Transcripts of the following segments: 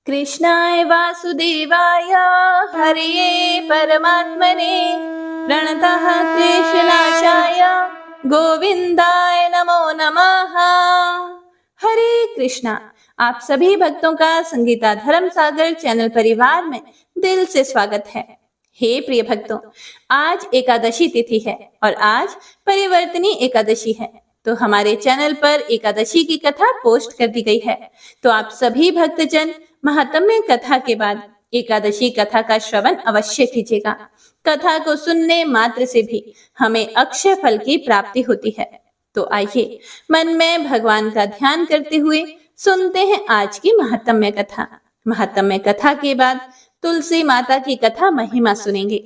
कृष्णाय वासुदेवाय हरये परमात्मने प्रणतः क्लेशनाशाय गोविंदाय नमो नमः। हरे कृष्णा। आप सभी भक्तों का संगीता धर्म सागर चैनल परिवार में दिल से स्वागत है। हे प्रिय भक्तों, आज एकादशी तिथि है और आज परिवर्तनी एकादशी है, तो हमारे चैनल पर एकादशी की कथा पोस्ट कर दी गई है। तो आप सभी भक्तजन महात्म्य कथा के बाद एकादशी कथा का श्रवण अवश्य कीजिएगा। कथा को सुनने मात्र से भी हमें अक्षय फल की प्राप्ति होती है। तो आइए मन में भगवान का ध्यान करते हुए सुनते हैं आज की महात्म्य कथा। महात्म्य कथा के बाद तुलसी माता की कथा महिमा सुनेंगे।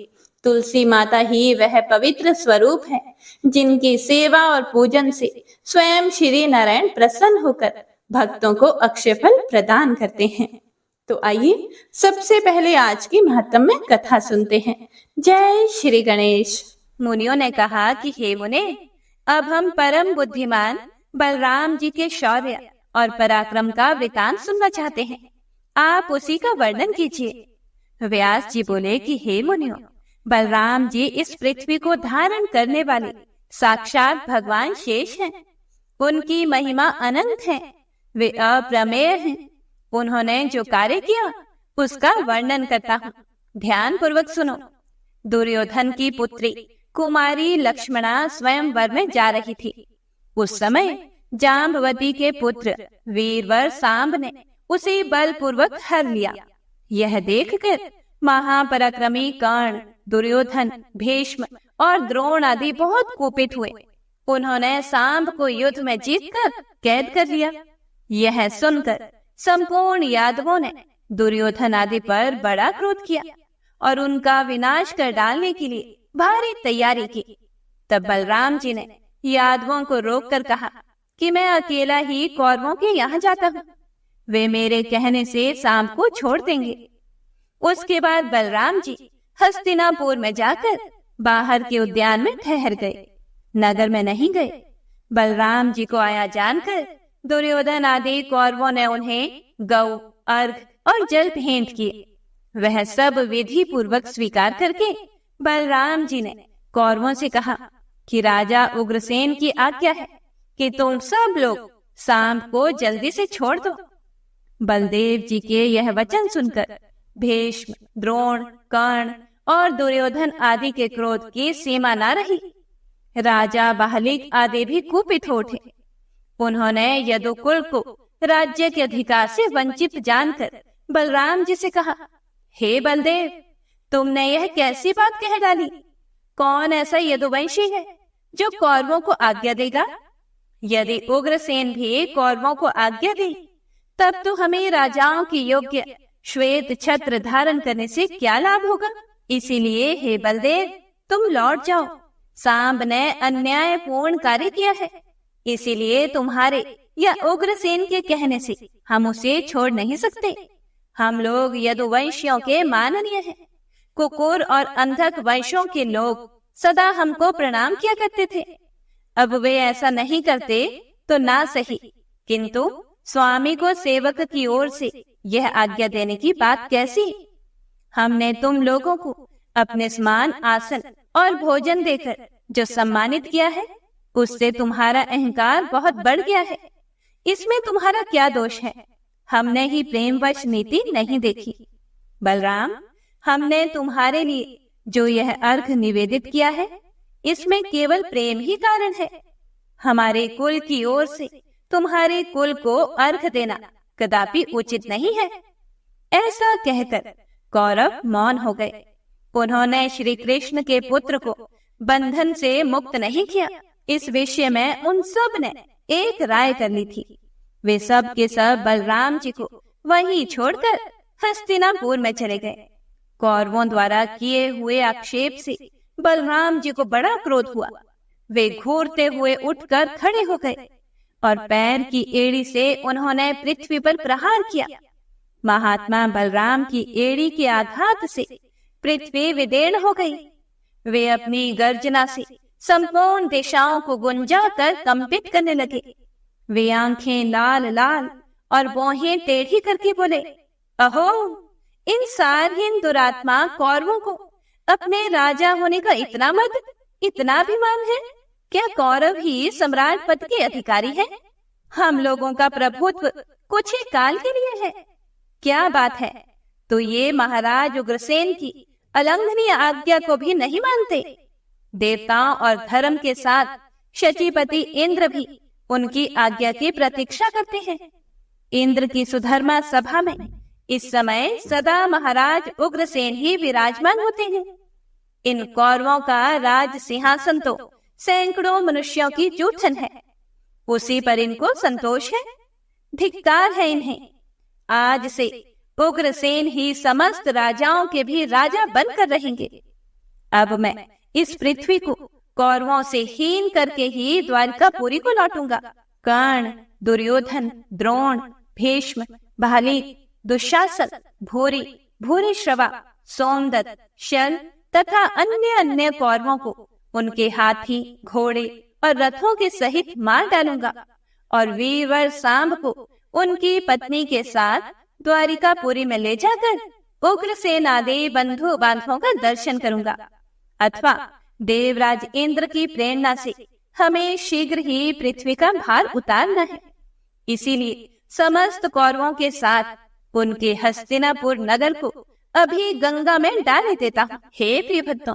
तुलसी माता ही वह पवित्र स्वरूप है जिनकी सेवा और पूजन से स्वयं श्री नारायण प्रसन्न होकर भक्तों को अक्षय फल प्रदान करते हैं। तो आइए सबसे पहले आज की महात्म्य कथा सुनते हैं। जय श्री गणेश। मुनियों ने कहा कि हे मुने, अब हम परम बुद्धिमान बलराम जी के शौर्य और पराक्रम का वृतांत सुनना चाहते हैं। आप उसी का वर्णन कीजिए। व्यास जी बोले कि हे मुनियों, बलराम जी इस पृथ्वी को धारण करने वाले साक्षात भगवान शेष हैं। उनकी महिमा अनंत है, वे अप्रमेय हैं। उन्होंने जो कार्य किया उसका वर्णन करता हूँ, ध्यान पूर्वक सुनो। दुर्योधन की पुत्री कुमारी लक्ष्मणा स्वयंवर में जा रही थी। उस समय जाम्बवती के पुत्र वीरवर सांब ने उसे बलपूर्वक हर लिया। यह देखकर महापराक्रमी कर्ण, दुर्योधन, भीष्म और द्रोण आदि बहुत कुपित हुए। उन्होंने सांब को युद्ध में जीतकर कैद कर लिया। यह सुनकर संपूर्ण यादवों ने दुर्योधन आदि पर बड़ा क्रोध किया और उनका विनाश कर डालने के लिए भारी तैयारी की। तब बलराम जी ने यादवों को रोककर कहा कि मैं अकेला ही कौरवों के यहाँ जाता हूँ। वे मेरे कहने से सांब को छोड़ देंगे। उसके बाद बलराम जी हस्तिनापुर में जाकर बाहर के उद्यान में ठहर गए, नगर में नहीं गए। बलराम जी को आया जानकर दुर्योधन आदि कौरवों ने उन्हें गौ, अर्घ और जल भेंट किए। वह सब विधि पूर्वक स्वीकार करके बलराम जी ने कौरवों से कहा कि राजा उग्रसेन की आज्ञा है कि तुम सब लोग सांब को जल्दी से छोड़ दो। बलदेव जी के यह वचन सुनकर भीष्म, द्रोण, कर्ण और दुर्योधन आदि के क्रोध की सीमा न रही। राजा बाहलिक आदि भी कुपित हो उठे। उन्होंने यदुकुल को राज्य के अधिकार से वंचित जानकर बलराम जी से कहा, हे बलदेव, तुमने यह कैसी बात कह डाली? कौन ऐसा यदुवंशी है जो कौरवों को आज्ञा देगा? यदि उग्रसेन भी कौरवों को आज्ञा दे, तब तो हमें राजाओं की योग्य श्वेत छत्र धारण करने से क्या लाभ होगा? इसीलिए हे बलदेव, तुम लौट जाओ। सांब ने अन्यायपूर्ण कार्य किया है, इसीलिए तुम्हारे या उग्रसेन के कहने से हम उसे छोड़ नहीं सकते। हम लोग यदुवंशियों के माननीय हैं। कुकुर और अंधक वंशों के लोग सदा हमको प्रणाम किया करते थे। अब वे ऐसा नहीं करते तो ना सही, किंतु स्वामी को सेवक की ओर से यह आज्ञा देने की बात कैसी? हमने तुम लोगों को अपने समान आसन और भोजन देकर जो सम्मानित किया है, उससे तुम्हारा अहंकार बहुत बढ़ गया है। इसमें तुम्हारा क्या दोष है? हमने ही प्रेमवश नीति नहीं देखी। बलराम, हमने तुम्हारे लिए जो यह अर्घ निवेदित किया है, इसमें केवल प्रेम ही कारण है। हमारे कुल की ओर से तुम्हारे कुल को अर्घ देना कदापि उचित नहीं है। ऐसा कहकर कौरव मौन हो गए। उन्होंने श्री कृष्ण के पुत्र को बंधन से मुक्त नहीं किया। इस विषय में उन सब ने एक राय कर ली थी। वे सब के सब बलराम जी को वहीं छोड़कर हस्तिनापुर में चले गए। कौरवों द्वारा किए हुए आक्षेप से बलराम जी को बड़ा क्रोध हुआ। वे घूरते हुए उठकर खड़े हो गए और पैर की एड़ी से उन्होंने पृथ्वी पर प्रहार किया। महात्मा बलराम की एड़ी के आघात से पृथ्वी विदीर्ण हो गई। वे अपनी गर्जना से संपूर्ण दिशाओं को गुंजा कर कंपित करने लगे। वे आंखें लाल लाल और भौहें टेढ़ी करके बोले, अहो, इन सारहीन दुरात्मा कौरवों को अपने राजा होने का इतना मद, इतना अभिमान है। क्या कौरव ही सम्राट पद के अधिकारी है? हम लोगों का प्रभुत्व कुछ ही काल के लिए है। क्या बात है, तो ये महाराज उग्रसेन की अलंघनीय आज्ञा को भी नहीं मानते। देवताओं और धर्म के साथ शचीपति इंद्र भी उनकी आज्ञा की प्रतीक्षा करते हैं। इंद्र की सुधर्मा सभा में इस समय सदा महाराज उग्रसेन ही विराजमान होते हैं। इन कौरवों का राज सिंहासन तो सैकड़ों मनुष्यों की जूठन है, उसी पर इनको संतोष है। धिक्कार है इन्हें। आज से उग्रसेन ही समस्त राजाओं के भी राजा बनकर रहेंगे। अब मैं इस पृथ्वी को कौरवों से हीन करके ही द्वारकापुरी को लौटूंगा। कर्ण, दुर्योधन, द्रोण, भीष्म, बाली, दुशासन, भूरी, भूरिश्रवा, सोमदत्त, शल तथा अन्य कौरवों को उनके हाथी, घोड़े और रथों के सहित मार डालूंगा और वीरवर सांब को उनकी पत्नी के साथ द्वारिकापुरी में ले जाकर उग्रसेन आदि बंधु बांधवों का दर्शन करूंगा। अथवा देवराज इंद्र की प्रेरणा से हमें शीघ्र ही पृथ्वी का भार उतारना है। इसीलिए समस्त कौरवों के साथ उनके हस्तिनापुर नगर को अभी गंगा में डाल देता हूँ। हे प्रियभक्तों,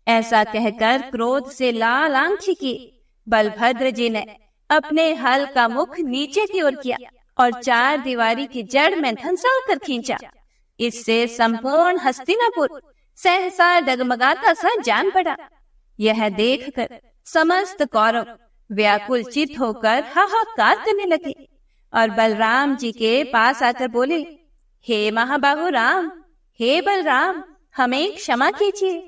ऐसा कहकर क्रोध से लाल आंखें किए बलभद्र जी ने अपने हल का मुख नीचे की ओर किया और चार दीवारी की जड़ में धंसा कर खींचा। इससे संपूर्ण हस्तिनापुर सहसा डगमगाता सा जान पड़ा। यह देखकर समस्त कौरव व्याकुल चित्त होकर हाहाकार करने लगे और बलराम जी के पास आकर बोले, हे महाबाहु राम, हे बलराम, हमें क्षमा कीजिए।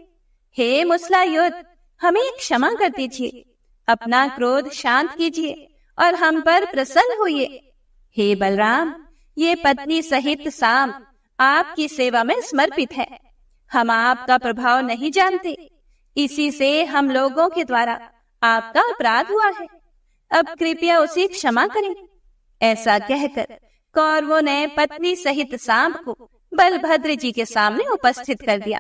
हे मुसलायुद्ध, हमें क्षमा कर दीजिए। अपना क्रोध शांत कीजिए और हम पर प्रसन्न होइए। हे बलराम, ये पत्नी सहित साम आपकी सेवा में समर्पित है। हम आपका प्रभाव नहीं जानते, इसी से हम लोगों के द्वारा आपका अपराध हुआ है। अब कृपया उसे क्षमा करें। ऐसा कहकर कौरवों ने पत्नी सहित सांब को बलभद्र जी के सामने उपस्थित कर दिया।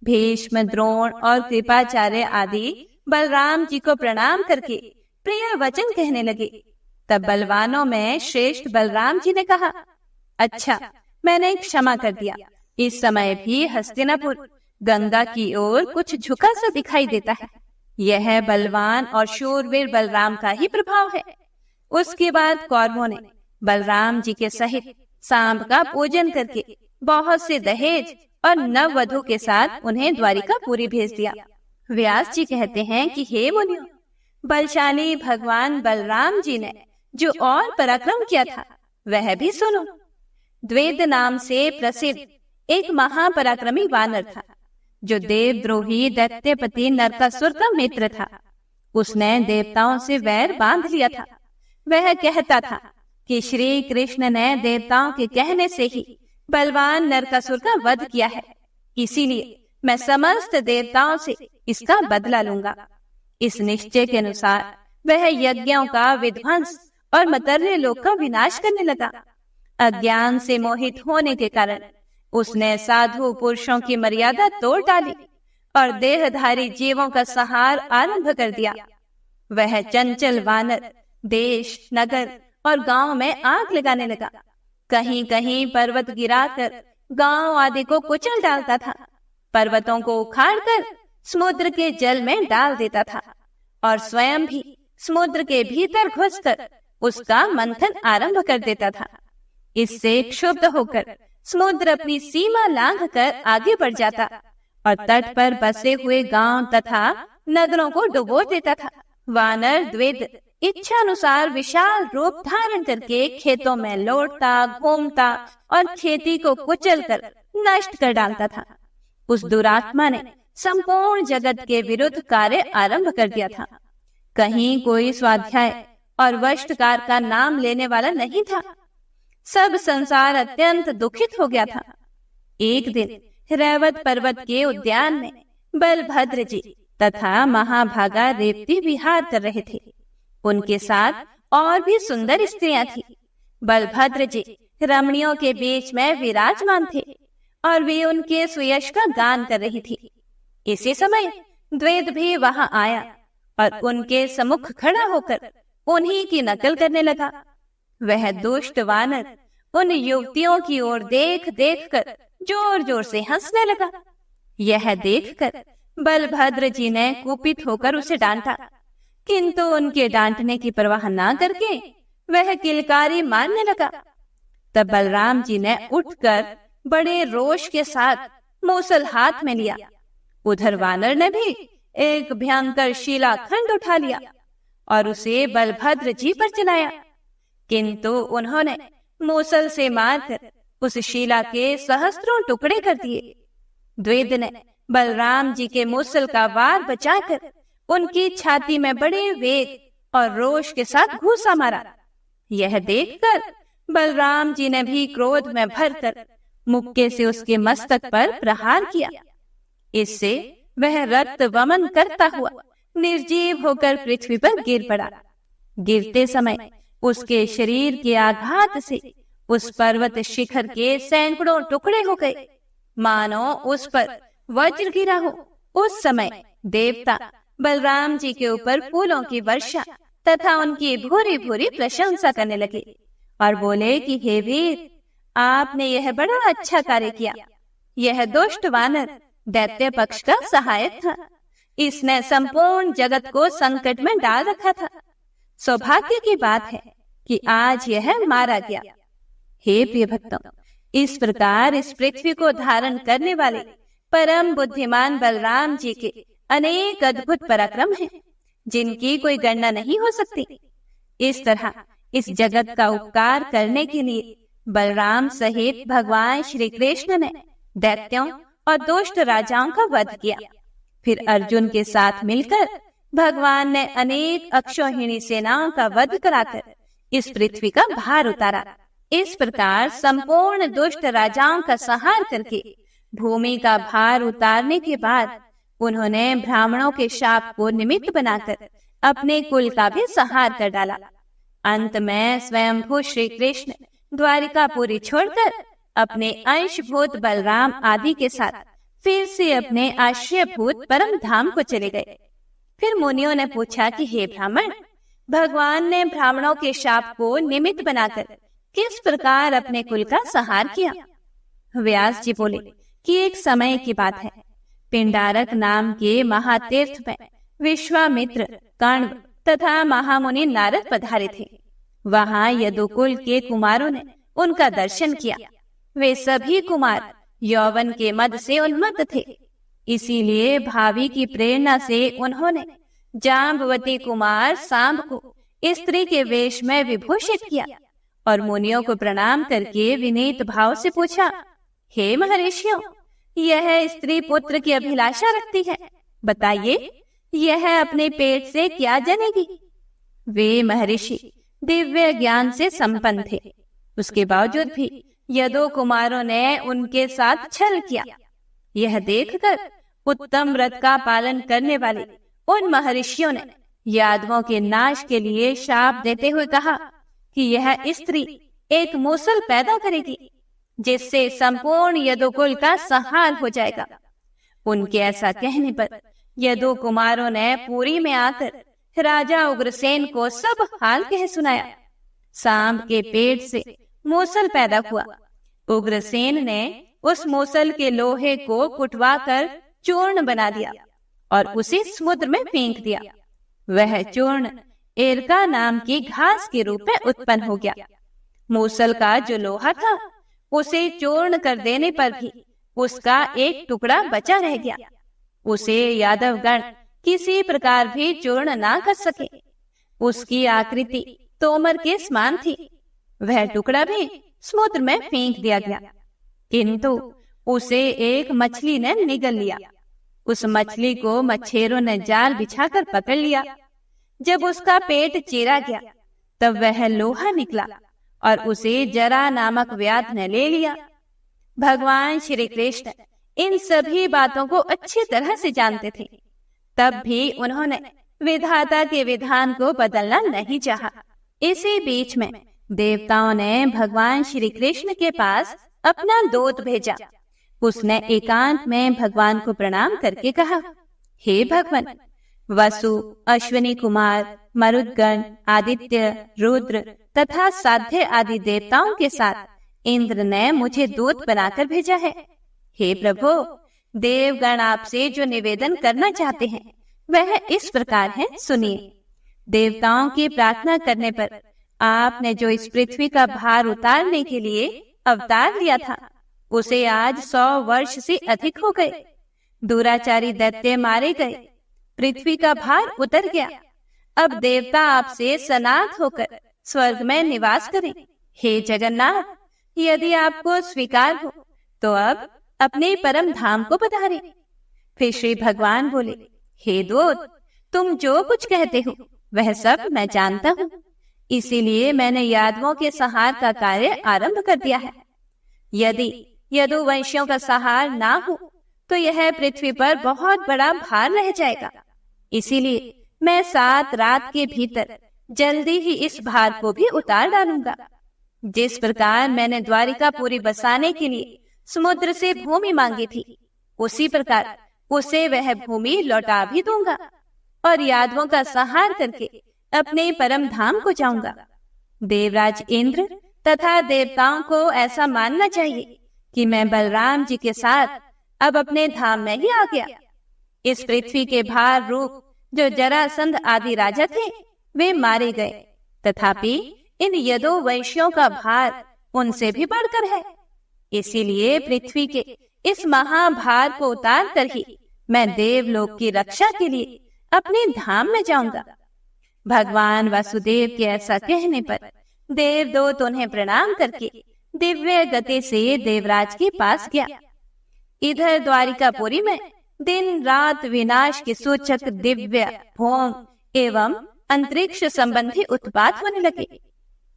भीष्म, द्रोण और कृपाचार्य आदि बलराम जी को प्रणाम करके प्रिय वचन कहने लगे। तब बलवानों में श्रेष्ठ बलराम जी ने कहा, अच्छा, मैंने क्षमा कर दिया। इस समय भी हस्तिनापुर गंगा की ओर कुछ झुका सा दिखाई देता है। यह बलवान और शूरवीर बलराम का ही प्रभाव है। उसके बाद कौरवों ने बलराम जी के सहित सांब का पूजन करके बहुत से दहेज और नववधु के साथ उन्हें द्वारिकापुरी भेज दिया। व्यास जी कहते हैं कि हे मुनियों, बलशाली भगवान बलराम जी ने जो और पराक्रम किया था वह भी सुनो। द्वेद नाम से प्रसिद्ध एक महापराक्रमी वानर था, जो देवद्रोही दैत्यपति नरकासुर का मित्र था। उसने देवताओं से वैर बांध लिया था। वह कहता था कि श्री कृष्ण ने देवताओं के कहने से ही बलवान नरकासुर का वध किया है, इसीलिए मैं समस्त देवताओं से इसका बदला लूंगा। इस निश्चय के अनुसार वह यज्ञों का विध्वंस और मर्त्य लोक का विनाश करने लगा। अज्ञान से मोहित होने के कारण उसने साधु पुरुषों की मर्यादा तोड़ डाली और देहधारी जीवों का संहार आरंभ कर दिया। वह चंचल वानर देश, नगर और गांव में आग लगाने लगा। कहीं कहीं पर्वत गिराकर गांव आदि को कुचल डालता था। पर्वतों को उखाड़कर समुद्र के जल में डाल देता था और स्वयं भी समुद्र के भीतर घुसकर उसका मंथन आरंभ कर देता था। इससे क्षुब्ध होकर समुद्र अपनी सीमा लांघकर आगे बढ़ जाता और तट पर बसे हुए गांव तथा नगरों को डुबो देता था। वानर द्विद इच्छा अनुसार विशाल रूप धारण करके खेतों में लौटता, घूमता और खेती को कुचल कर नष्ट कर डालता था। उस दुरात्मा ने संपूर्ण जगत के विरुद्ध कार्य आरंभ कर दिया था। कहीं कोई स्वाध्याय और वष्टकार का नाम लेने वाला नहीं था। सब संसार अत्यंत दुखित हो गया था। एक दिन रैवत पर्वत के उद्यान में बलभद्र जी तथा महाभागा रेवती विहार कर रहे थे। उनके साथ और भी सुंदर स्त्रियां थी। बलभद्र जी रमणियों के बीच में विराजमान थे और वे उनके सुयश का गान कर रही थी। इसी समय द्वैत भी वहां आया और उनके सम्मुख खड़ा होकर उन्हीं की नकल करने लगा। वह दुष्ट वानर उन युवतियों की ओर देख देख कर जोर जोर से हंसने लगा। यह देखकर बलभद्र जी ने कुपित होकर उसे डांटा, किंतु उनके डांटने की परवाह ना करके वह किलकारी मारने लगा। तब बलराम जी ने उठकर बड़े रोष के साथ मूसल हाथ में लिया। उधर वानर ने भी एक भयंकर शिलाखंड उठा लिया और उसे बलभद्र जी पर चलाया, किंतु उन्होंने मूसल से मारकर उस शिला के सहस्त्रों टुकड़े कर दिए। द्वैत ने बलराम जी के मूसल का वार बचाकर उनकी छाती में बड़े वेग और रोष के साथ घूसा मारा। यह देखकर बलराम जी ने भी क्रोध में भरकर मुक्के से उसके मस्तक पर प्रहार किया। इससे वह रक्त वमन करता हुआ निर्जीव होकर पृथ्वी पर गिर पड़ा। गिरते समय उसके शरीर के आघात से उस पर्वत शिखर के सैकड़ों टुकड़े हो गए, मानो उस पर वज्र गिरा हो। उस समय देवता बलराम जी के ऊपर फूलों की वर्षा तथा उनकी भूरी भूरी प्रशंसा करने लगे और बोले कि हे वीर, आपने यह बड़ा अच्छा कार्य किया। यह दुष्ट वानर दैत्य पक्ष का सहायक था। इसने संपूर्ण जगत को संकट में डाल रखा था। सौभाग्य की बात है कि आज यह मारा गया। हे प्रिय भक्तों, इस प्रकार इस पृथ्वी को धारण करने वाले परम बुद्धिमान बलराम जी के अनेक अद्भुत पराक्रम हैं, जिनकी कोई गणना नहीं हो सकती। इस तरह इस जगत का उपकार करने के लिए बलराम सहित भगवान श्री कृष्ण ने दैत्यों और दुष्ट राजाओं का वध किया। फिर अर्जुन के साथ मिलकर भगवान ने अनेक अक्षौहिणी सेनाओं का वध कराकर इस पृथ्वी का भार उतारा। इस प्रकार संपूर्ण दुष्ट राजाओं का संहार करके भूमि का भार उतारने के बाद उन्होंने ब्राह्मणों के शाप को निमित्त बनाकर अपने कुल का भी संहार कर डाला। अंत में स्वयंभू श्री कृष्ण द्वारिकापुरी छोड़कर अपने अंशभूत बलराम आदि के साथ फिर से अपने आश्रयभूत परम धाम को चले गए। फिर मुनियों ने पूछा कि हे ब्राह्मण, भगवान ने ब्राह्मणों के शाप को निमित्त बनाकर किस प्रकार अपने कुल का संहार किया? व्यास जी बोले कि एक समय की बात है। पिंडारक नाम के महातीर्थ में विश्वामित्र, कण्व तथा महामुनि नारद पधारे थे। वहां यदुकुल के कुमारों ने उनका दर्शन किया। वे सभी कुमार यौवन के मद से उन्मत्त थे, इसीलिए भावी की प्रेरणा से उन्होंने जाम्बवती कुमार सांब को स्त्री के वेश में विभूषित किया और मुनियों को प्रणाम करके विनीत भाव से पूछा, हे महर्षियों, यह स्त्री पुत्र की अभिलाषा रखती है, बताइए यह अपने पेट से क्या जनेगी? वे महर्षि दिव्य ज्ञान से संपन्न थे, उसके बावजूद भी यदु कुमारों ने उनके साथ छल किया। यह देखकर उत्तम व्रत का पालन करने वाले उन महर्षियों ने यादवों के नाश के लिए शाप देते हुए कहा कि यह स्त्री एक मूसल पैदा करेगी, जिससे संपूर्ण यदुकुल का संहार हो जाएगा। उनके ऐसा कहने पर यदु कुमारों ने पुरी में आकर राजा उग्रसेन को सब हाल कह सुनाया। सांब के पेट से मूसल पैदा हुआ। उग्रसेन ने उस मूसल के लोहे को कुटवाकर चूर्ण बना दिया और उसे समुद्र में फेंक दिया। वह चूर्ण एरका नाम की घास के रूप में उत्पन्न हो गया। मूसल का जो लोहा था उसे चूर्ण कर देने पर भी उसका एक टुकड़ा बचा रह गया। उसे यादवगण किसी प्रकार भी चूर्ण ना कर सके। उसकी आकृति तोमर के समान थी। वह टुकड़ा भी समुद्र में फेंक दिया गया, किंतु उसे एक मछली ने निगल लिया। उस मछली को मच्छेरों ने जाल बिछाकर पकड़ लिया। जब उसका पेट चीरा गया तब वह लोहा निकला और उसे जरा नामक व्याध ने ले लिया। भगवान श्री कृष्ण इन सभी बातों को अच्छी तरह से जानते थे, तब भी उन्होंने विधाता के विधान को बदलना नहीं चाहा। इसी बीच में देवताओं ने भगवान श्री कृष्ण के पास अपना दूत भेजा। उसने एकांत में भगवान को प्रणाम करके कहा, हे भगवान, वसु, अश्विनी कुमार, मरुदगण, आदित्य, रुद्र तथा साध्य आदि देवताओं के साथ इंद्र ने मुझे दूत बनाकर भेजा है। हे प्रभु, देवगण आपसे जो निवेदन करना चाहते हैं वह इस प्रकार है, सुनिए। देवताओं की प्रार्थना करने पर आपने जो इस पृथ्वी का भार उतारने के लिए अवतार लिया था, उसे आज 100 वर्ष से अधिक हो गए। दुराचारी दैत्य मारे गए, पृथ्वी का भार उतर गया। अब देवता आपसे सनाथ होकर स्वर्ग में निवास करें। हे जगन्नाथ, यदि आपको स्वीकार हो तो अब अपने परम धाम को पधारें। फिर श्री भगवान बोले, हे दूत, तुम जो कुछ कहते हो वह सब मैं जानता हूँ, इसीलिए मैंने यादवों के संहार का कार्य आरंभ कर दिया है। यदि यदुवंशियों का संहार ना हो तो यह पृथ्वी पर बहुत बड़ा भार रह जाएगा। इसीलिए मैं 7 रात के भीतर जल्दी ही इस भार को भी उतार डालूंगा। जिस प्रकार मैंने द्वारिकापुरी बसाने के लिए समुद्र से भूमि मांगी थी, उसी प्रकार उसे वह भूमि लौटा भी दूंगा और यादवों का संहार करके अपने परम धाम को जाऊंगा। देवराज इंद्र तथा देवताओं को ऐसा मानना चाहिए कि मैं बलराम जी के साथ अब अपने धाम में ही आ गया। इस पृथ्वी के भार रूप जो जरासंध आदि राजा थे वे मारे गए, तथापि इन यदुवंशियों का भार उनसे भी बढ़कर है। इसीलिए पृथ्वी के इस महाभार को उतार कर ही मैं देवलोक की रक्षा के लिए अपने धाम में जाऊंगा। भगवान वासुदेव के ऐसा कहने पर देवदूत उन्हें प्रणाम करके दिव्य गति से देवराज के पास गया। इधर द्वारिकापुरी में दिन रात विनाश के सूचक दिव्य भोम एवं अंतरिक्ष संबंधी उत्पात होने लगे।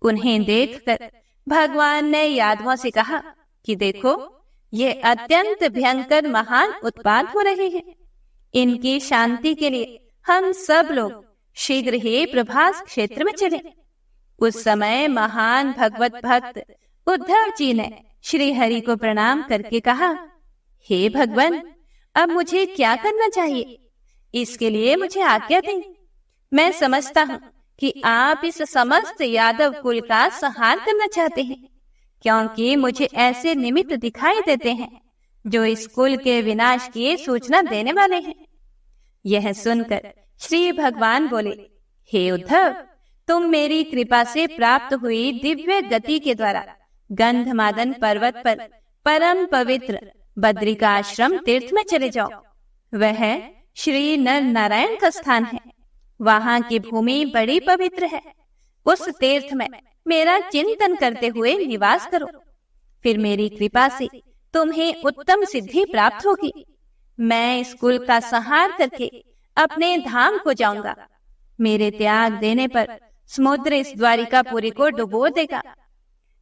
उन्हें देखकर भगवान ने यादवों से कहा कि देखो, ये अत्यंत भयंकर महान उत्पात हो रहे हैं। इनकी शांति के लिए हम सब लोग शीघ्र ही प्रभास क्षेत्र में चले। उस समय महान भगवत भक्त उद्धव जी ने श्री हरि को प्रणाम करके कहा, हे भगवान, अब मुझे क्या करना चाहिए, इसके लिए मुझे आज्ञा दें। मैं समझता हूँ कि आप इस समस्त यादव कुल का संहार करना चाहते हैं, क्योंकि मुझे ऐसे निमित्त दिखाई देते हैं जो इस कुल के विनाश की सूचना देने वाले हैं। यह सुनकर श्री भगवान बोले, हे उद्धव, तुम मेरी कृपा से प्राप्त हुई दिव्य गति के द्वारा गंधमादन पर्वत पर परम पवित्र बद्रिकाश्रम तीर्थ में चले जाओ। वह श्री नर नारायण का स्थान है। वहां की भूमि बड़ी पवित्र है। उस तीर्थ में मेरा चिंतन करते हुए निवास करो। फिर मेरी कृपा से तुम्हें उत्तम सिद्धि प्राप्त होगी। मैं इस कुल का संहार करके अपने धाम को जाऊंगा। मेरे त्याग देने पर समुद्र इस द्वारिकापुरी को डुबो देगा।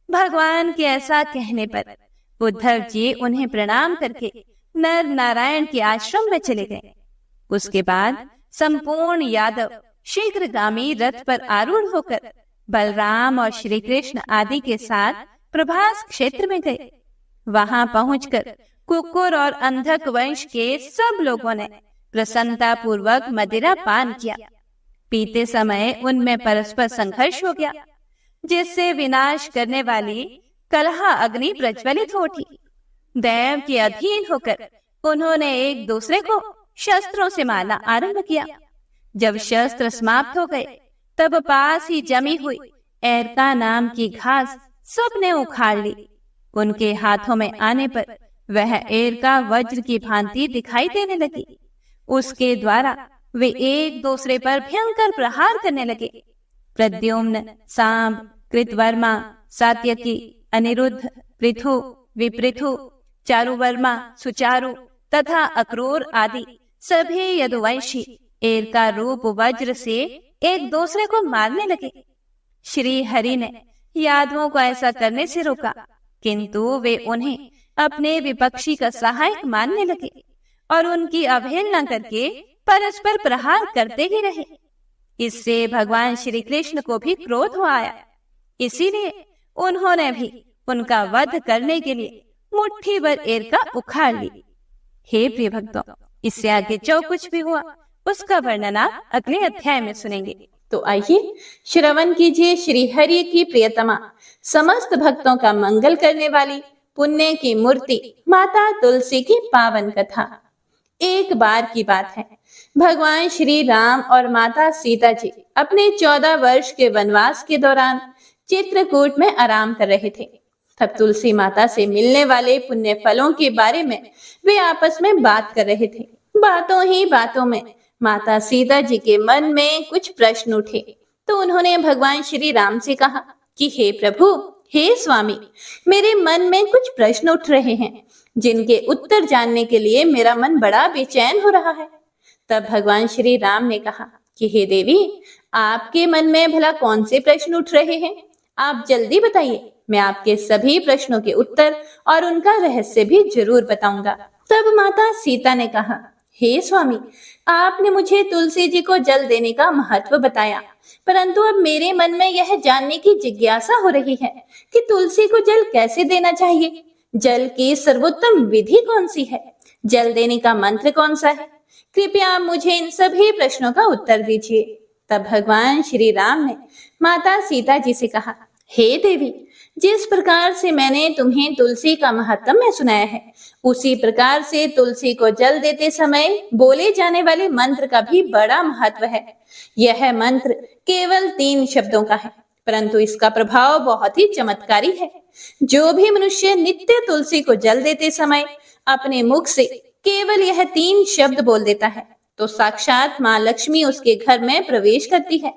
भगवान के ऐसा कहने पर उद्धव जी उन्हें प्रणाम करके नर नारायण के आश्रम में चले गए। उसके बाद संपूर्ण यादव शीघ्रगामी रथ पर आरूढ़ होकर बलराम और श्री कृष्ण आदि के साथ प्रभास क्षेत्र में गए। वहां पहुंचकर कुकुर और अंधक वंश के सब लोगों ने प्रसन्नता पूर्वक मदिरा पान किया। पीते समय उनमें परस्पर संघर्ष हो गया, जिससे विनाश करने वाली कलह अग्नि प्रज्वलित हो उठी। दैव के अधीन होकर उन्होंने एक दूसरे को शस्त्रों से मारना आरंभ किया। जब शस्त्र समाप्त हो गए, तब पास ही जमी हुई एरका नाम की घास सबने उखाड़ ली। उनके हाथों में आने पर वह एरका वज्र की भांति दिखाई देने लगी। उसके द्वारा वे एक दूसरे पर भयंकर प्रहार करने लगे। प्रद्युम्न, सांब, कृतवर्मा, सात्यकी, अनिरुद्ध, पृथु, विपृथु, चारुवर्मा, सुचारु तथा अक्रूर आदि सभी यदुवंशी एरका रूप वज्र से एक दूसरे को मारने लगे। श्री हरि ने यादवों को ऐसा करने से रोका, किंतु वे उन्हें अपने विपक्षी का सहायक मानने लगे और उनकी अवहेलना करके परस्पर प्रहार करते ही रहे। इससे भगवान श्री कृष्ण को भी क्रोध हो आया। इसीलिए उन्होंने भी उनका वध करने के लिए मुट्ठी भर एरका उखाड़ ली। हे प्रिय भक्तों, इससे आगे जो कुछ भी हुआ उसका वर्णन आप अगले अध्याय में सुनेंगे। तो आइए श्रवण कीजिए श्री हरि की प्रियतमा, समस्त भक्तों का मंगल करने वाली पुण्य की मूर्ति माता तुलसी की पावन कथा। एक बार की बात है, भगवान श्री राम और माता सीता जी अपने 14 वर्ष के वनवास के दौरान चित्रकूट में आराम कर रहे थे। तब तुलसी माता से मिलने वाले पुण्य फलों के बारे में वे आपस में बात कर रहे थे। बातों ही बातों में माता सीता जी के मन में कुछ प्रश्न उठे, तो उन्होंने भगवान श्री राम से कहा कि हे प्रभु, हे स्वामी, मेरे मन में कुछ प्रश्न उठ रहे हैं जिनके उत्तर जानने के लिए मेरा मन बड़ा बेचैन हो रहा है। तब भगवान श्री राम ने कहा कि हे देवी, आपके मन में भला कौन से प्रश्न उठ रहे हैं? आप जल्दी बताइए, मैं आपके सभी प्रश्नों के उत्तर और उनका रहस्य भी जरूर बताऊंगा। तब माता सीता ने कहा, हे स्वामी, आपने मुझे तुलसी जी को जल देने का महत्व बताया, परंतु अब मेरे मन में यह जानने की जिज्ञासा हो रही है कि तुलसी को जल कैसे देना चाहिए। जल की सर्वोत्तम विधि कौन सी है? जल देने का मंत्र कौन सा है? कृपया आप मुझे इन सभी प्रश्नों का उत्तर दीजिए। तब भगवान श्री राम ने माता सीता जी से कहा, हे देवी, जिस प्रकार से मैंने तुम्हें तुलसी का महत्व सुनाया है, उसी प्रकार से तुलसी को जल देते समय बोले जाने वाले मंत्र का भी बड़ा महत्व है। यह मंत्र केवल 3 शब्दों का है, परंतु इसका प्रभाव बहुत ही चमत्कारी है। जो भी मनुष्य नित्य तुलसी को जल देते समय अपने मुख से केवल यह 3 शब्द बोल देता है, तो साक्षात माँ लक्ष्मी उसके घर में प्रवेश करती है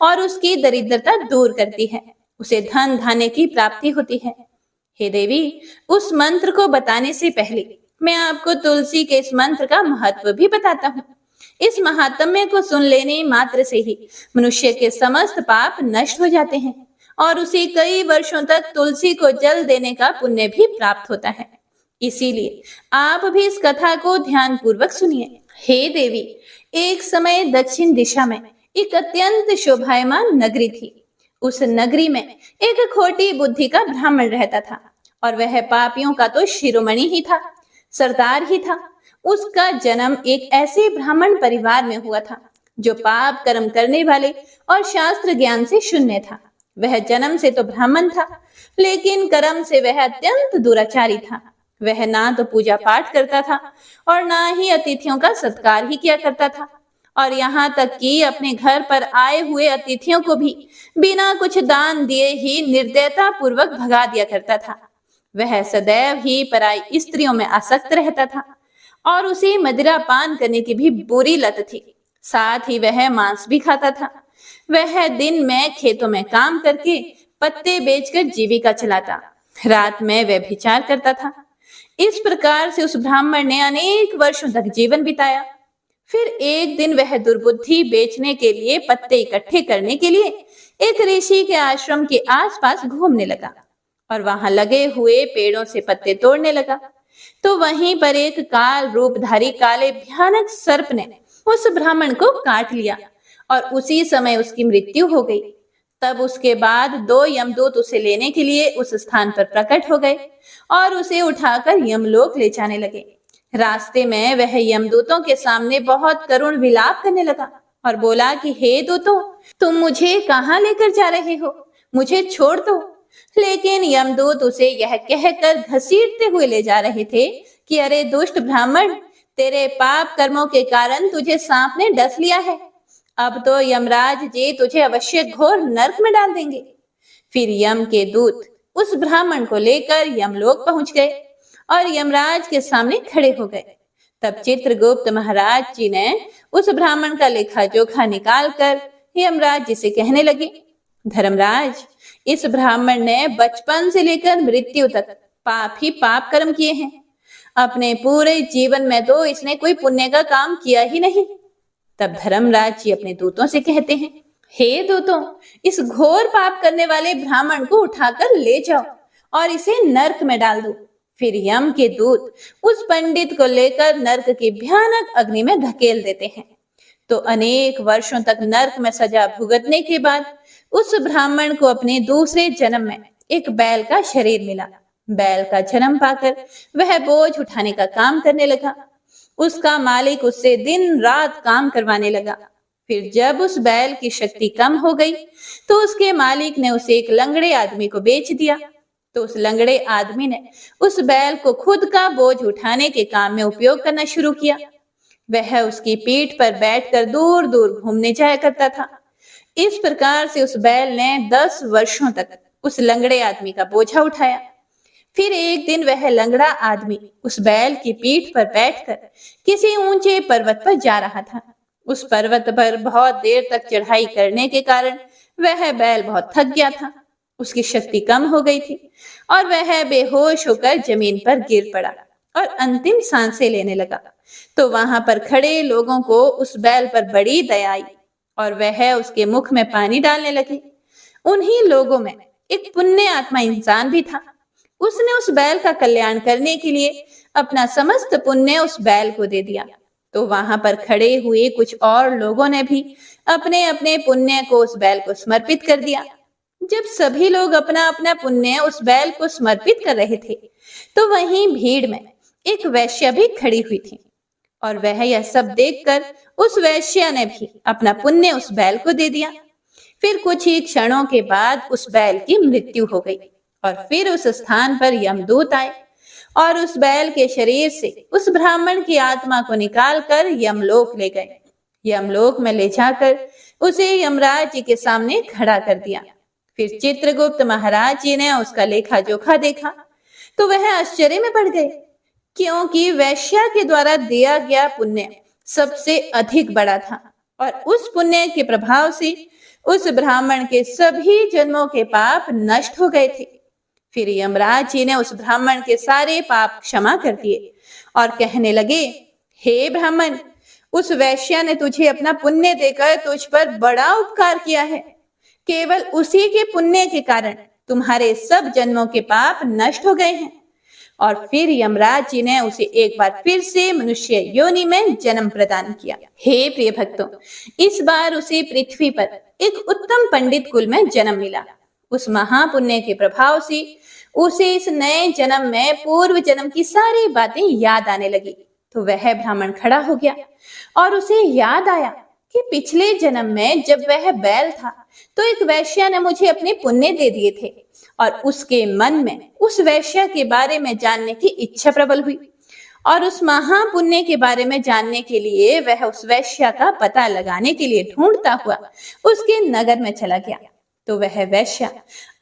और उसकी दरिद्रता दूर करती है, उसे धन धान्य की प्राप्ति होती है। हे देवी, उस मंत्र को बताने से पहले मैं आपको तुलसी के इस मंत्र का महत्व भी बताता हूँ। इस महात्म्य को सुन लेने मात्र से ही मनुष्य के समस्त पाप नष्ट हो जाते हैं और उसे कई वर्षों तक तुलसी को जल देने का पुण्य भी प्राप्त होता है। इसीलिए आप भी इस कथा को ध्यान पूर्वक सुनिए। हे देवी, एक समय दक्षिण दिशा में एक अत्यंत शोभायमान नगरी थी। उस नगरी में एक खोटी बुद्धि का ब्राह्मण रहता था और वह पापियों का तो शिरोमणि ही था, सरदार ही था। उसका जन्म एक ऐसे ब्राह्मण परिवार में हुआ था जो पाप कर्म करने वाले और शास्त्र ज्ञान से शून्य था। वह जन्म से तो ब्राह्मण था, लेकिन कर्म से वह अत्यंत दुराचारी था। वह ना तो पूजा पाठ करता था और ना ही अतिथियों का सत्कार ही किया करता था, और यहाँ तक कि अपने घर पर आए हुए अतिथियों को भी बिना कुछ दान दिए ही निर्दयता पूर्वक भगा दिया करता था। वह सदैव ही पराई स्त्रियों में आसक्त रहता था और उसे मदिरा पान करने की भी बुरी लत थी। साथ ही वह मांस भी खाता था। वह दिन में खेतों में काम करके पत्ते बेचकर जीविका चलाता, रात में वह व्यभिचार करता था। इस प्रकार से उस ब्राह्मण ने अनेक वर्षों तक जीवन बिताया। फिर एक दिन वह दुर्बुद्धि बेचने के लिए पत्ते इकट्ठे करने के लिए एक ऋषि के आश्रम के आसपास घूमने लगा और वहां लगे हुए पेड़ों से पत्ते तोड़ने लगा। तो वहीं पर एक काल रूपधारी काले भयानक सर्प ने उस ब्राह्मण को काट लिया और उसी समय उसकी मृत्यु हो गई। तब उसके बाद 2 यमदूत उसे लेने के लिए उस स्थान पर प्रकट हो गए और उसे उठाकर यमलोक ले जाने लगे। रास्ते में वह यमदूतों के सामने बहुत करुण विलाप करने लगा और बोला कि हे दूतों, तुम मुझे कहाँ लेकर जा रहे हो? मुझे छोड़ दो। लेकिन यमदूत उसे यह कहकर घसीटते हुए ले जा रहे थे कि अरे दुष्ट ब्राह्मण, तेरे पाप कर्मों के कारण तुझे सांप ने डस लिया है। अब तो यमराज जी तुझे अवश्य घोर नरक में डाल देंगे। फिर यम के दूत उस ब्राह्मण को लेकर यमलोक पहुंच गए और यमराज के सामने खड़े हो गए। तब चित्रगुप्त महाराज जी ने उस ब्राह्मण का लेखा जोखा निकाल कर यमराज जी से कहने लगे, धर्मराज, इस ब्राह्मण ने बचपन से लेकर मृत्यु तक पाप ही पाप कर्म किए हैं। अपने पूरे जीवन में तो इसने कोई पुण्य का काम किया ही नहीं। तब धर्मराज जी अपने दूतों से कहते हैं, हे दूतों, इस घोर पाप करने वाले ब्राह्मण को उठाकर ले जाओ और इसे नरक में डाल दो। फिर यम के दूत उस पंडित को लेकर नरक की भयानक अग्नि में धकेल देते हैं। तो अनेक वर्षों तक नरक में सजा भुगतने के बाद उस ब्राह्मण को अपने दूसरे जन्म में एक बैल का शरीर मिला। बैल का जन्म पाकर वह बोझ उठाने का काम करने लगा। उसका मालिक उससे दिन रात काम करवाने लगा। फिर जब उस बैल की शक्ति कम हो गई तो उसके मालिक ने उसे एक लंगड़े आदमी को बेच दिया। तो उस लंगड़े आदमी ने उस बैल को खुद का बोझ उठाने के काम में उपयोग करना शुरू किया। वह उसकी पीठ पर बैठकर दूर दूर घूमने जाया करता था। इस प्रकार से उस बैल ने 10 वर्षों तक उस लंगड़े आदमी का बोझा उठाया। फिर एक दिन वह लंगड़ा आदमी उस बैल की पीठ पर बैठकर किसी ऊंचे पर्वत पर जा रहा था। उस पर्वत पर बहुत देर तक चढ़ाई करने के कारण वह बैल बहुत थक गया था। उसकी शक्ति कम हो गई थी और वह बेहोश होकर जमीन पर गिर पड़ा और अंतिम सांसें लेने लगा। तो वहां पर खड़े लोगों को उस बैल पर बड़ी दया आई और वह उसके मुख में पानी डालने लगे। उन्हीं लोगों में एक पुण्य आत्मा इंसान भी था। उसने उस बैल का कल्याण करने के लिए अपना समस्त पुण्य उस बैल को दे दिया। तो वहां पर खड़े हुए कुछ और लोगों ने भी अपने अपने पुण्य को उस बैल को समर्पित कर दिया। जब सभी लोग अपना अपना पुण्य उस बैल को समर्पित कर रहे थे तो वहीं भीड़ में एक वैश्या भी खड़ी हुई थी और वह यह सब देखकर उस वैश्या ने भी अपना पुण्य उस बैल को दे दिया। फिर कुछ ही क्षणों के बाद उस बैल की मृत्यु हो गई और फिर उस स्थान पर यमदूत आए और उस बैल के शरीर से उस ब्राह्मण की आत्मा को निकालकर यमलोक ले गए। यमलोक में ले जाकर उसे यमराज जी के सामने खड़ा कर दिया। फिर चित्रगुप्त महाराज जी ने उसका लेखा जोखा देखा तो वह आश्चर्य में पड़ गए, क्योंकि वैश्या के द्वारा दिया गया पुण्य सबसे अधिक बड़ा था और उस पुण्य के प्रभाव से उस ब्राह्मण के सभी जन्मों के पाप नष्ट हो गए थे। फिर यमराज जी ने उस ब्राह्मण के सारे पाप क्षमा कर दिए और कहने लगे, हे ब्राह्मण, उस वैश्या ने तुझे अपना पुण्य देकर तुझ पर बड़ा उपकार किया है। केवल उसी के पुण्य के कारण तुम्हारे सब जन्मों के पाप नष्ट हो गए हैं। और फिर यमराज जी ने उसे एक बार फिर से मनुष्य योनि में जन्म प्रदान किया। हे प्रिय भक्तों, इस बार उसे पृथ्वी पर एक उत्तम पंडित कुल में जन्म मिला। उस महापुण्य के प्रभाव से उसे इस नए जन्म में पूर्व जन्म की सारी बातें याद आने लगी। तो वह ब्राह्मण खड़ा हो गया और उसे याद आया कि पिछले जन्म में जब वह बैल था तो एक वैश्या ने मुझे अपने पुण्य दे दिए थे और उसके मन में उस वैश्या के बारे में जानने की इच्छा प्रबल हुई और उस महापुण्य के बारे में जानने के लिए वह उस वैश्या का पता लगाने के लिए ढूंढता हुआ उसके नगर में चला गया। तो वह वैश्या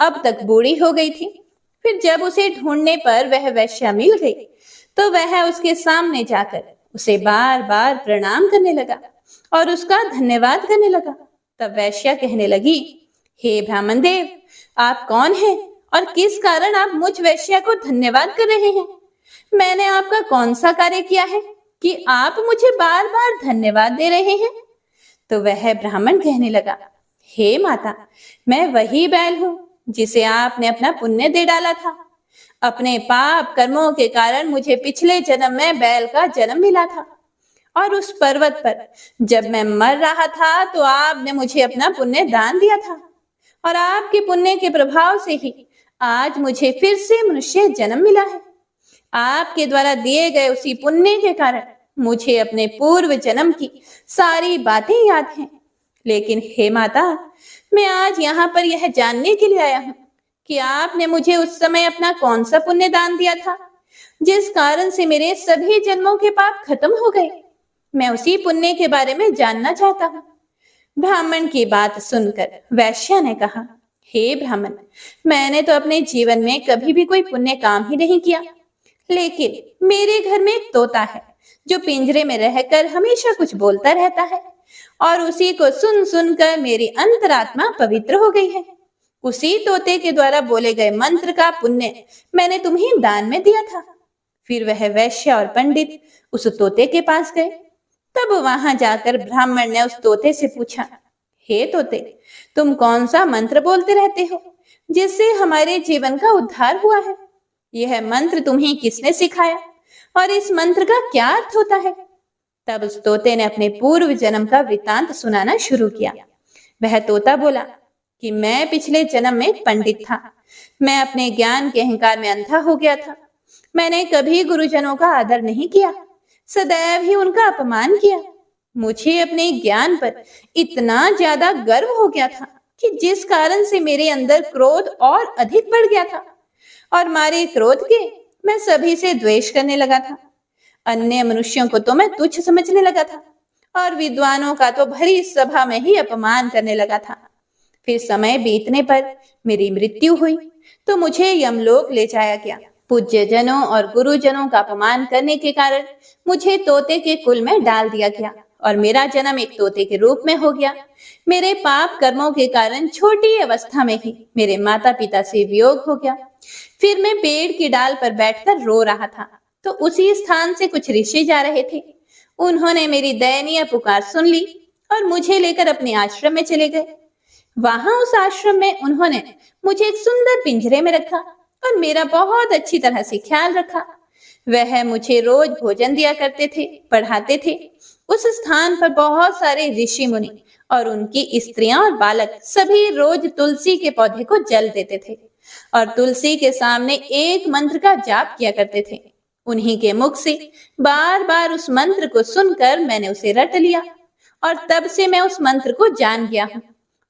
अब तक बूढ़ी हो गई थी। फिर जब उसे ढूंढने पर वह वैश्या मिल गई तो वह उसके सामने जाकर उसे बार बार प्रणाम करने लगा और उसका धन्यवाद करने लगा। तब वैश्या कहने लगी, हे ब्राह्मण देव, आप कौन हैं और किस कारण आप मुझ वैश्या को धन्यवाद कर रहे हैं? मैंने आपका कौन सा कार्य किया है कि आप मुझे बार बार धन्यवाद दे रहे हैं? तो वह ब्राह्मण कहने लगा, हे माता, मैं वही बैल हूँ जिसे आपने अपना पुण्य दे डाला था। अपने पाप कर्मों के कारण मुझे पिछले जन्म में बैल का जन्म मिला था और उस पर्वत पर जब मैं मर रहा था तो आपने मुझे अपना पुण्य दान दिया था और आपके पुण्य के प्रभाव से ही आज मुझे फिर से मनुष्य जन्म मिला है। आपके द्वारा दिए गए उसी पुण्य के कारण मुझे अपने पूर्व जन्म की सारी बातें याद हैं। लेकिन हे माता, मैं आज यहाँ पर यह जानने के लिए आया हूँ कि आपने मुझे उस समय अपना कौन सा पुण्य दान दिया था जिस कारण से मेरे सभी जन्मों के पाप खत्म हो गए। मैं उसी पुण्य के बारे में जानना चाहता हूँ। ब्राह्मण की बात सुनकर वैश्या ने कहा, हे ब्राह्मण, मैंने तो अपने जीवन में कभी भी कोई पुण्य काम ही नहीं किया, लेकिन मेरे घर में एक तोता है जो पिंजरे में रहकर हमेशा कुछ बोलता रहता है और उसी को सुन सुनकर मेरी अंतरात्मा पवित्र हो गई है। उसी तोते के द्वारा बोले गए मंत्र का पुण्य मैंने तुम्हें दान में दिया था। फिर वह वैश्य और पंडित उस तोते के पास गए। तब वहां जाकर ब्राह्मण ने उस तोते से पूछा, हे तोते, तुम कौन सा मंत्र बोलते रहते हो जिससे हमारे जीवन का उद्धार हुआ है? यह मंत्र तुम्हें किसने सिखाया और इस मंत्र का क्या अर्थ होता है? तब उस तोते ने अपने पूर्व जन्म का वृतांत सुनाना शुरू किया। वह तोता बोला कि मैं पिछले जन्म में पंडित था। मैं अपने ज्ञान के अहंकार में अंधा हो गया था। मैंने कभी गुरुजनों का आदर नहीं किया, सदैव ही उनका अपमान किया। मुझे अपने ज्ञान पर इतना ज्यादा गर्व हो गया था कि जिस कारण से मेरे अंदर क्रोध और अधिक बढ़ गया था, और मारे क्रोध के मैं सभी से द्वेष करने लगा था। अन्य मनुष्यों को तो मैं तुच्छ समझने लगा था और विद्वानों का तो भरी सभा में ही अपमान करने लगा था। फिर समय बीतने पर मेरी मृत्यु हुई तो मुझे यमलोक ले जाया गया। पूज्य जनों और गुरुजनों का अपमान करने के कारण मुझे तोते के कुल में डाल दिया गया और मेरा जन्म एक तोते के रूप में हो गया। मेरे पाप कर्मों के कारण छोटी अवस्था में ही मेरे माता पिता से वियोग हो गया। फिर मैं पेड़ की डाल पर बैठकर रो रहा था तो उसी स्थान से कुछ ऋषि जा रहे थे। उन्होंने मेरी दयनीय पुकार सुन ली और मुझे लेकर अपने आश्रम में चले गए। वहां उस आश्रम में उन्होंने मुझे एक सुंदर पिंजरे में रखा और मेरा बहुत अच्छी तरह से ख्याल रखा। वह मुझे रोज भोजन दिया करते थे, पढ़ाते थे। उस स्थान पर बहुत सारे ऋषि मुनि और उनकी स्त्रियां और बालक सभी रोज तुलसी के पौधे को जल देते थे और तुलसी के सामने एक मंत्र का जाप किया करते थे। उन्हीं के मुख से बार बार उस मंत्र को सुनकर मैंने उसे रट लिया और तब से मैं उस मंत्र को जान गया हूँ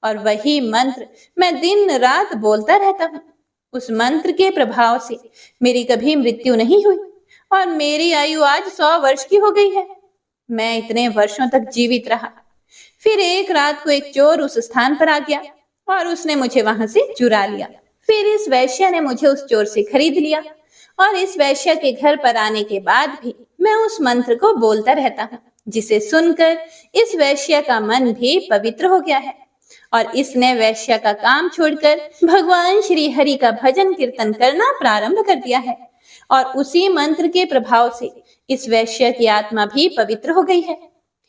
और वही मंत्र मैं दिन रात बोलता रहता हूँ। उस मंत्र के प्रभाव से मेरी कभी मृत्यु नहीं हुई और मेरी आयु आज 100 वर्ष की हो गई है। मैं इतने वर्षों तक जीवित रहा। फिर एक रात को एक चोर उस स्थान पर आ गया और उसने मुझे वहां से चुरा लिया। फिर इस वैश्य ने मुझे उस चोर से खरीद लिया और इस वैश्य के घर पर आने के बाद भी मैं उस मंत्र को बोलता रहता हूँ, जिसे सुनकर इस वैश्य का मन भी पवित्र हो गया है और इसने वैश्य का काम छोड़कर भगवान श्री हरि का भजन कीर्तन करना प्रारंभ कर दिया है और उसी मंत्र के प्रभाव से इस वैश्य की आत्मा भी पवित्र हो गई है।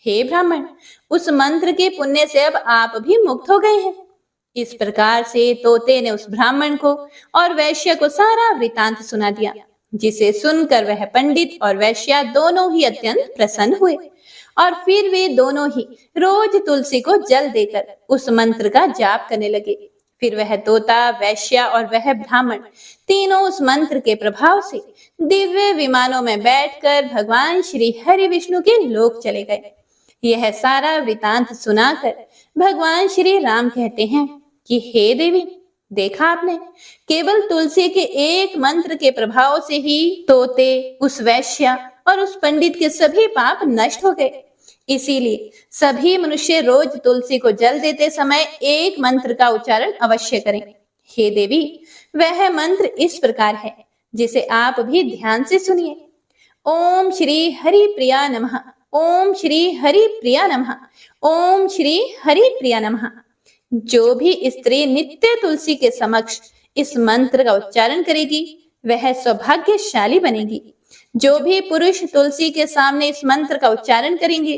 हे ब्राह्मण, उस मंत्र के पुण्य से अब आप भी मुक्त हो गए हैं। इस प्रकार से तोते ने उस ब्राह्मण को और वैश्य को सारा वृतांत सुना दिया, जिसे सुनकर वह पंडित और वैश्य दोनों ही अत्यंत प्रसन्न हुए और फिर वे दोनों ही रोज तुलसी को जल देकर उस मंत्र का जाप करने लगे। फिर वह तोता, वैश्य और वह ब्राह्मण तीनों उस मंत्र के प्रभाव से दिव्य विमानों में बैठकर भगवान श्री हरि विष्णु के लोक चले गए। यह सारा वृतांत सुनाकर भगवान श्री राम कहते हैं कि हे देवी, देखा आपने, केवल तुलसी के एक मंत्र के प्रभाव से ही तोते, उस वैश्य और उस पंडित के सभी पाप नष्ट हो गए। इसीलिए सभी मनुष्य रोज तुलसी को जल देते समय एक मंत्र का उच्चारण अवश्य करें। हे देवी, वह मंत्र इस प्रकार है, जिसे आप भी ध्यान से सुनिए। ओम श्री हरि प्रिया नमः, ओम श्री हरि प्रिया नमः, ओम श्री हरि प्रिया नमः। जो भी स्त्री नित्य तुलसी के समक्ष इस मंत्र का उच्चारण करेगी वह सौभाग्यशाली बनेगी। जो भी पुरुष तुलसी के सामने इस मंत्र का उच्चारण करेंगे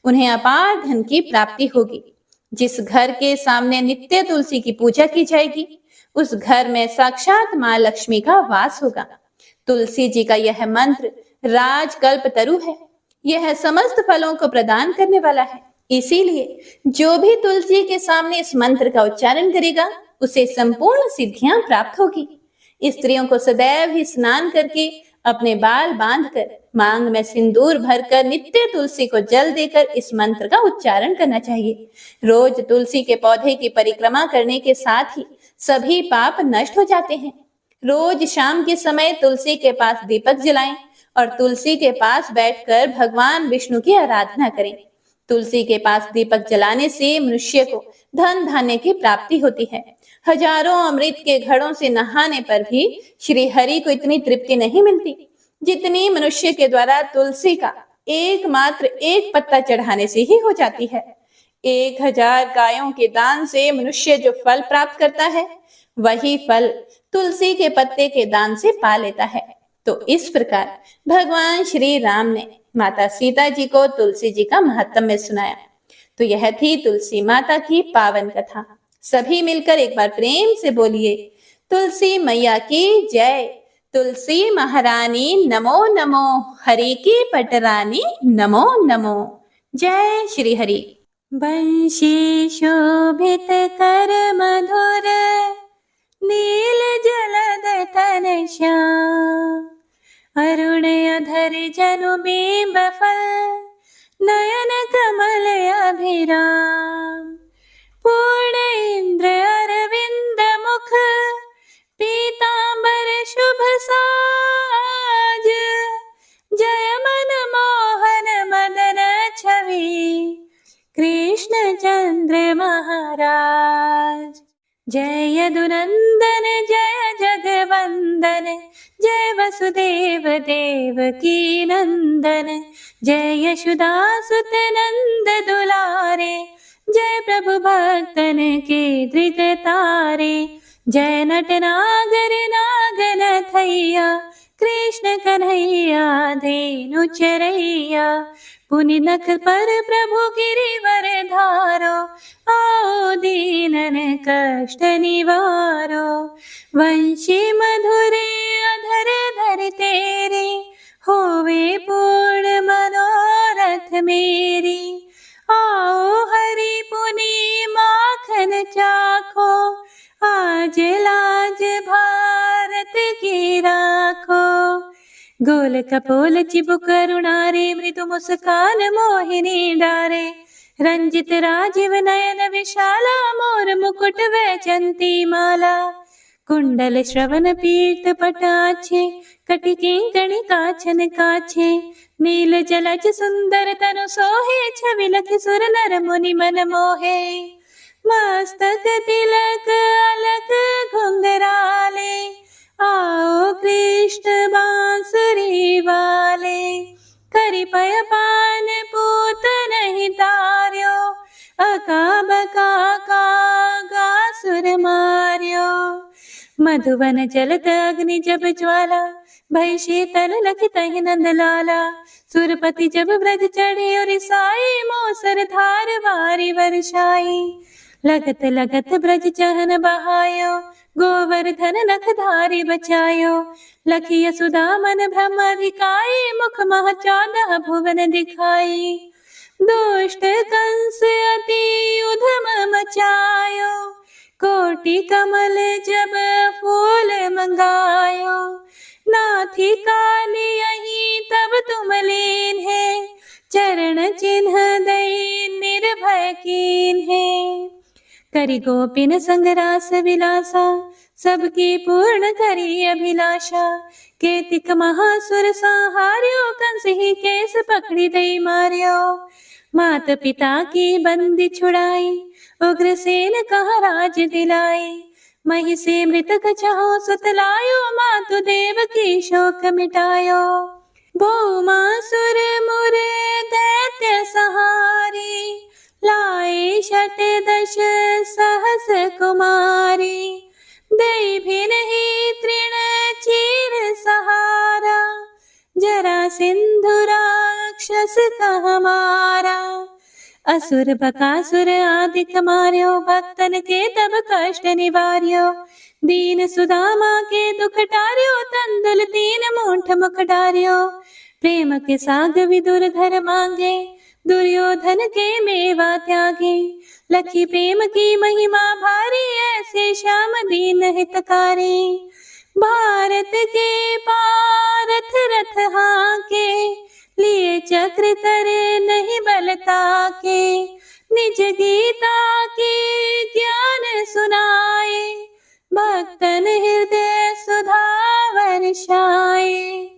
उन्हें अपार धन की प्राप्ति होगी। जिस घर के सामने नित्य तुलसी की पूजा की जाएगी उस घर में साक्षात मां लक्ष्मी का वास होगा। तुलसी जी का यह मंत्र राजकल्प तरु है। यह समस्त फलों को प्रदान करने वाला है। इसीलिए जो भी तुलसी के सामने इस मंत्र का उच्चारण करेगा उसे संपूर्ण सिद्धियां प्राप्त होगी। स्त्रियों को सदैव ही स्नान करके अपने बाल बांधकर मांग में सिंदूर भरकर नित्य तुलसी को जल देकर इस मंत्र का उच्चारण करना चाहिए। रोज तुलसी के पौधे की परिक्रमा करने के साथ ही सभी पाप नष्ट हो जाते हैं। रोज शाम के समय तुलसी के पास दीपक जलाएं और तुलसी के पास बैठकर भगवान विष्णु की आराधना करें। तुलसी के पास दीपक जलाने से मनुष्य को धन धान्य की प्राप्ति होती है। हजारों अमृत के घड़ों से नहाने पर भी श्री हरि को इतनी तृप्ति नहीं मिलती जितनी मनुष्य के द्वारा तुलसी का एकमात्र एक पत्ता चढ़ाने से ही हो जाती है। 1000 गायों के दान से मनुष्य जो फल प्राप्त करता है वही फल तुलसी के पत्ते के दान से पा लेता है। तो इस प्रकार भगवान श्री राम ने माता सीता जी को तुलसी जी का महत्व सुनाया। तो यह थी तुलसी माता की पावन कथा। सभी मिलकर एक बार प्रेम से बोलिए, तुलसी मैया की जय। तुलसी महारानी नमो नमो, हरि की पटरानी नमो नमो। जय श्री हरि। बंशी शोभित कर मधुर, नील जलद तन श्याम। अरुण अधर जनु बिंब फल, नयन कमल अभिराम। पूर्ण इंद्र अरविंद मुख, पीतांबर शुभ साज। जय मन मोहन मदन छवि, कृष्ण चंद्र महाराज। जय यदुनंदन जय जगवंदन, जय वसुदेव देवकी नंदन। जय यशोदासुत नंद दुलारे, जय प्रभु भक्तन के धृत तारे। जय नटनागर नागन थैया, कृष्ण कन्हैया धेनु चरैया। पुनि नख पर प्रभु गिरिवर धारो, आओ दीनन कष्ट निवारो। वंशी मधुरे अधर धर तेरे, होवे पूर्ण मनोरथ मेरी। आओ हरि पुनि माखन चाखो, आज लाज भारत की राखो। गोल कपोल चिबुक करुणारे, मृदु मुस्कान मोहिनी डारे। रंजित राजीव नयन विशाला, मोर मुकुट वैजंती माला। कुंडल श्रवण पीत पटाछे, कटि किंकणी काछन काछे। नील जलज सुंदर तनु सोहे, छवि लखि सुर नर मुनि मन मोहे। मस्तक तिलक अलक घुंघराले, आओ कृष्ण बांसुरी वाले। करि पय पान पूत नहीं तार्यो, अका बका का सुर मार्यो। मधुवन जलत अग्नि जब ज्वाला, भय शीतल लखि तहि नंद लाला। सुरपति जब ब्रज चढ़े और साई, मोसर धार वारी वर्षाई। लगत लगत ब्रज चहन बहायो, गोवर्धन नख धारी बचायो। लखि यशोदा मन ब्रह्म अधिकाई, मुख मह 14 भुवन दिखाई। दुष्ट कंस अति उधम मचायो, कोटि कमल जब फूल मंगायो। नाथी काली यही तब तुम लीन है, चरण चिन्ह दई निर्भय कीन है। करि गोपिन संग रास विलासा, सबकी पूर्ण करी अभिलाषा। केतिक महासुर संहार्यो, कंस ही केस पकड़ी दई मार्यो। मात पिता की बंदी छुड़ाई, उग्रसेन कहा राज दिलाई। मही से मृतक चाहो सुतलायो, मातु देव की शोक मिटायो। भौमासुर मुर दैत्य सहारी, लाए 10 सहस कुमारी। दई भी नहीं तृण चीर सहारा, जरा सिंधु राक्षस का हमारा। असुर बकासुर आदिक मार्यो, भक्तन के तब कष्ट निवार्यो। दीन सुदामा के दुख टार्यो, तंदुल 3 मूठ मुख डार्यो। प्रेम के साग विदुर घर मांगे, दुर्योधन के मेवा त्यागे। लखी प्रेम की महिमा भारी, ऐसे श्याम दीन हितकारी। भारत के पारथ रथ हाके, लिए चक्र करे नहीं बलता के। निज गीता के ज्ञान सुनाए, भक्तन हृदय सुधा वर्षाए।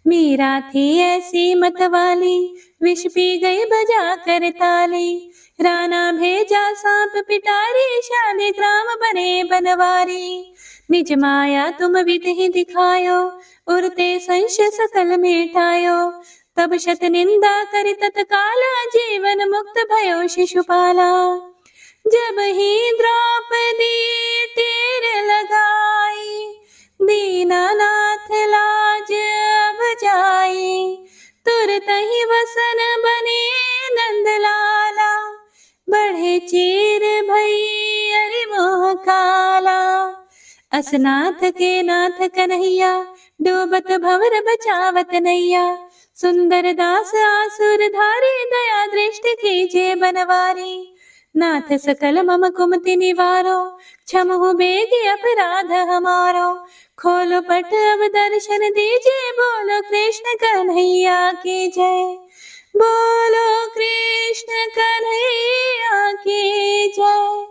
मीरा थी ऐसी मतवाली, विष पी गई बजा कर ताली। राणा भेजा सांप पिटारी, शालिग्राम बने बनवारी। निज माया तुम विधि दिखायो, उरते संशय सकल मिटायो। तब शत निंदा करि तत्काला, जीवन मुक्त भयो शिशुपाला। जब ही द्रौपदी तीर लगाई, दीनानाथ लाज अब जाई। तुरत ही वसन बने नंदलाला, बढ़े चीर भई अरि मोह काला। असनाथ के नाथ कन्हैया, डूबत भंवर बचावत नैया। सुंदर दास आसुर धारी दया दृष्टि कीजिए बनवारी। नाथ सकल मम कुमति निवारो, क्षमहु बेगी अपराध हमारो। खोलो पट अब दर्शन दीजिए, बोलो कृष्ण कन्हैया की जय। बोलो कृष्ण कन्हैया की जय।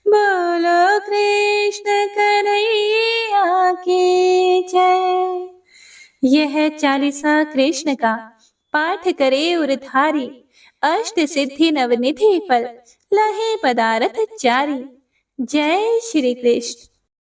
बोलो कृष्ण कन्हैया की जय। यह चालीसा कृष्ण का पाठ करे उरधारी, अष्ट सिद्धि नवनिधि फल लहे पदारथ चारी। जय श्री कृष्ण।